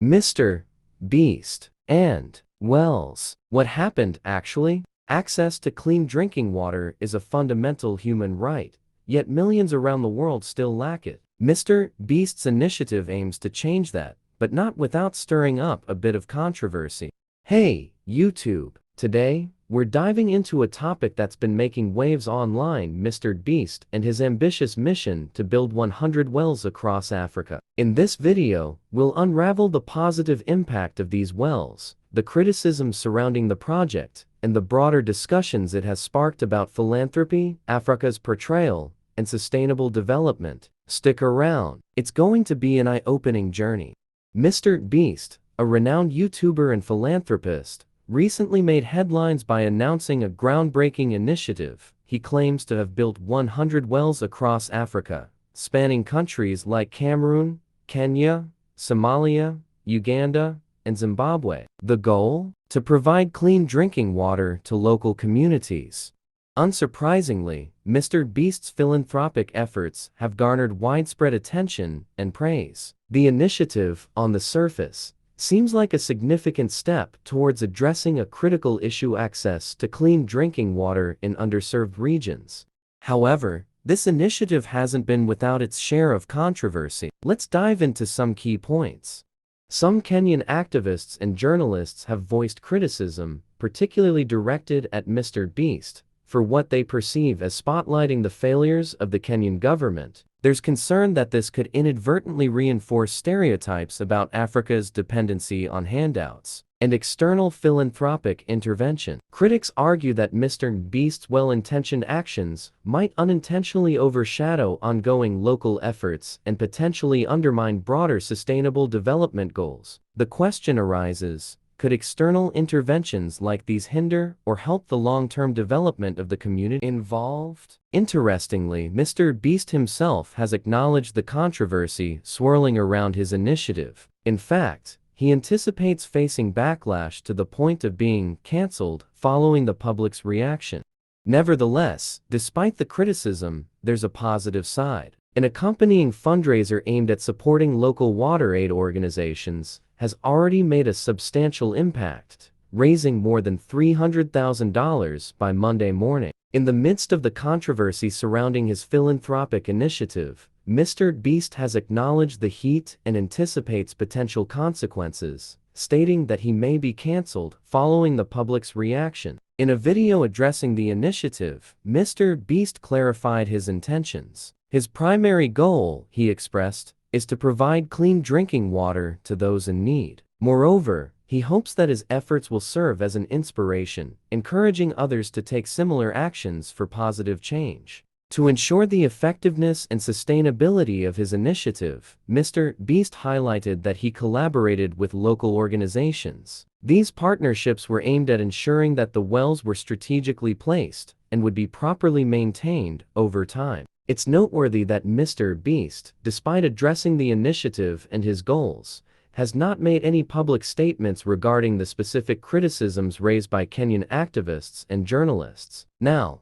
Mr. Beast and Wells. What happened actually? Access to clean drinking water is a fundamental human right, yet millions around the world still lack it. Mr. Beast's initiative aims to change that, but not without stirring up a bit of controversy. Hey, YouTube! Today, we're diving into a topic that's been making waves online: Mr. Beast and his ambitious mission to build 100 wells across Africa. In this video, we'll unravel the positive impact of these wells, the criticisms surrounding the project, and the broader discussions it has sparked about philanthropy, Africa's portrayal, and sustainable development. Stick around. It's going to be an eye-opening journey. Mr. Beast, a renowned YouTuber and philanthropist, recently made headlines by announcing a groundbreaking initiative. He claims to have built 100 wells across Africa, spanning countries like Cameroon, Kenya, Somalia, Uganda, and Zimbabwe. The goal? To provide clean drinking water to local communities. Unsurprisingly, Mr. Beast's philanthropic efforts have garnered widespread attention and praise. The initiative, on the surface, seems like a significant step towards addressing a critical issue: access to clean drinking water in underserved regions. However, this initiative hasn't been without its share of controversy. Let's dive into some key points. Some Kenyan activists and journalists have voiced criticism, particularly directed at Mr. Beast, for what they perceive as spotlighting the failures of the Kenyan government. There's concern that this could inadvertently reinforce stereotypes about Africa's dependency on handouts and external philanthropic intervention. Critics argue that Mr. Beast's well-intentioned actions might unintentionally overshadow ongoing local efforts and potentially undermine broader sustainable development goals. The question arises: could external interventions like these hinder or help the long-term development of the community involved? Interestingly, Mr. Beast himself has acknowledged the controversy swirling around his initiative. In fact, he anticipates facing backlash to the point of being cancelled following the public's reaction. Nevertheless, despite the criticism, there's a positive side. An accompanying fundraiser aimed at supporting local water aid organizations has already made a substantial impact, raising more than $300,000 by Monday morning. In the midst of the controversy surrounding his philanthropic initiative, Mr. Beast has acknowledged the heat and anticipates potential consequences, stating that he may be cancelled following the public's reaction. In a video addressing the initiative, Mr. Beast clarified his intentions. His primary goal, he expressed, is to provide clean drinking water to those in need. Moreover, he hopes that his efforts will serve as an inspiration, encouraging others to take similar actions for positive change. To ensure the effectiveness and sustainability of his initiative, Mr. Beast highlighted that he collaborated with local organizations. These partnerships were aimed at ensuring that the wells were strategically placed and would be properly maintained over time. It's noteworthy that Mr. Beast, despite addressing the initiative and his goals, has not made any public statements regarding the specific criticisms raised by Kenyan activists and journalists. Now,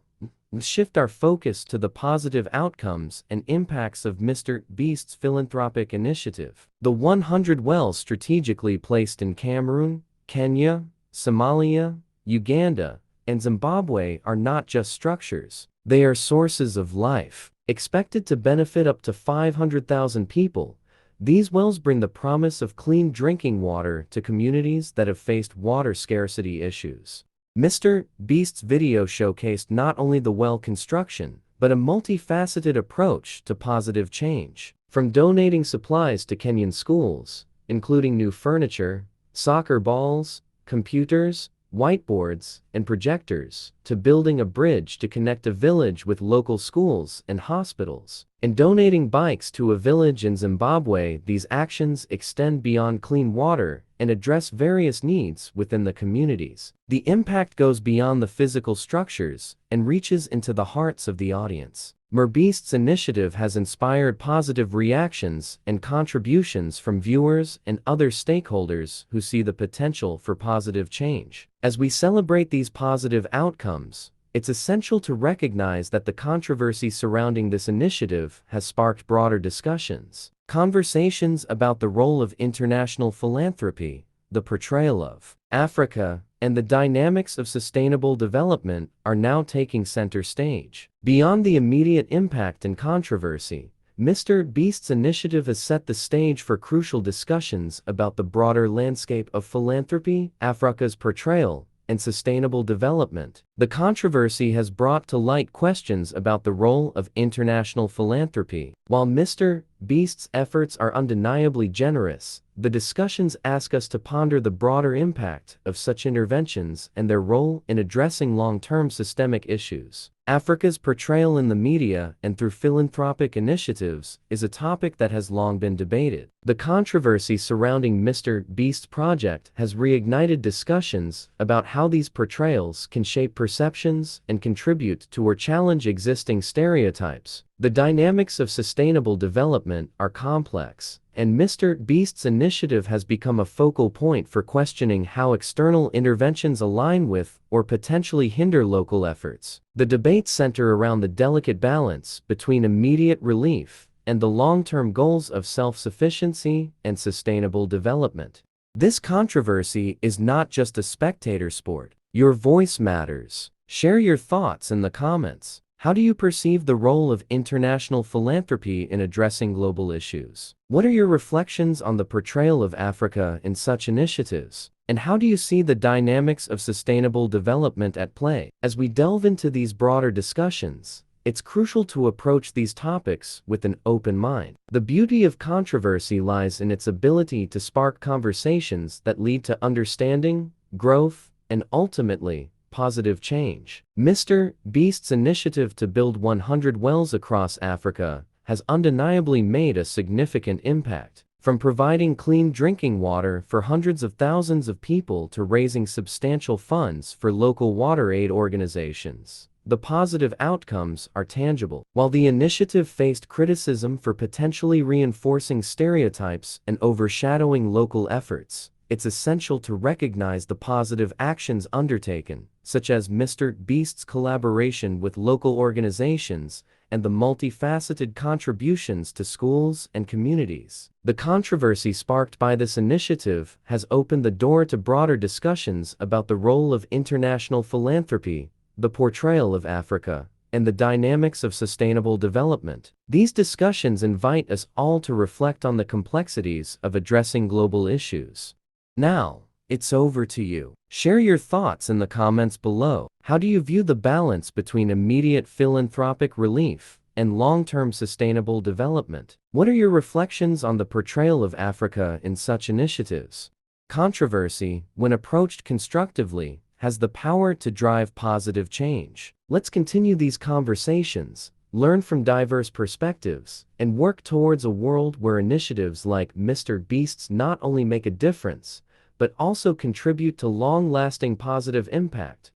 let's shift our focus to the positive outcomes and impacts of Mr. Beast's philanthropic initiative. The 100 wells strategically placed in Cameroon, Kenya, Somalia, Uganda, and Zimbabwe are not just structures. They are sources of life. Expected to benefit up to 500,000 people, these wells bring the promise of clean drinking water to communities that have faced water scarcity issues. Mr. Beast's video showcased not only the well construction, but a multifaceted approach to positive change. From donating supplies to Kenyan schools, including new furniture, soccer balls, computers, whiteboards, and projectors, to building a bridge to connect a village with local schools and hospitals, and donating bikes to a village in Zimbabwe, these actions extend beyond clean water and address various needs within the communities. The impact goes beyond the physical structures and reaches into the hearts of the audience. MrBeast's initiative has inspired positive reactions and contributions from viewers and other stakeholders who see the potential for positive change. As we celebrate these positive outcomes, it's essential to recognize that the controversy surrounding this initiative has sparked broader discussions. Conversations about the role of international philanthropy, the portrayal of Africa, and the dynamics of sustainable development are now taking center stage. Beyond the immediate impact and controversy, MrBeast's initiative has set the stage for crucial discussions about the broader landscape of philanthropy, Africa's portrayal, and sustainable development. The controversy has brought to light questions about the role of international philanthropy. While MrBeast's efforts are undeniably generous, the discussions ask us to ponder the broader impact of such interventions and their role in addressing long-term systemic issues. Africa's portrayal in the media and through philanthropic initiatives is a topic that has long been debated. The controversy surrounding MrBeast's project has reignited discussions about how these portrayals can shape perceptions and contribute to or challenge existing stereotypes. The dynamics of sustainable development are complex, and MrBeast's initiative has become a focal point for questioning how external interventions align with or potentially hinder local efforts. The debates center around the delicate balance between immediate relief and the long-term goals of self-sufficiency and sustainable development. This controversy is not just a spectator sport. Your voice matters. Share your thoughts in the comments. How do you perceive the role of international philanthropy in addressing global issues? What are your reflections on the portrayal of Africa in such initiatives? And how do you see the dynamics of sustainable development at play? As we delve into these broader discussions, it's crucial to approach these topics with an open mind. The beauty of controversy lies in its ability to spark conversations that lead to understanding, growth, and ultimately, positive change. MrBeast's initiative to build 100 wells across Africa has undeniably made a significant impact. From providing clean drinking water for hundreds of thousands of people to raising substantial funds for local water aid organizations, the positive outcomes are tangible. While the initiative faced criticism for potentially reinforcing stereotypes and overshadowing local efforts, it's essential to recognize the positive actions undertaken, such as MrBeast's collaboration with local organizations and the multifaceted contributions to schools and communities. The controversy sparked by this initiative has opened the door to broader discussions about the role of international philanthropy, the portrayal of Africa, and the dynamics of sustainable development. These discussions invite us all to reflect on the complexities of addressing global issues. Now, it's over to you. Share your thoughts in the comments below. How do you view the balance between immediate philanthropic relief and long-term sustainable development? What are your reflections on the portrayal of Africa in such initiatives? Controversy, when approached constructively, has the power to drive positive change. Let's continue these conversations, learn from diverse perspectives, and work towards a world where initiatives like MrBeast's not only make a difference, but also contribute to long-lasting positive impact.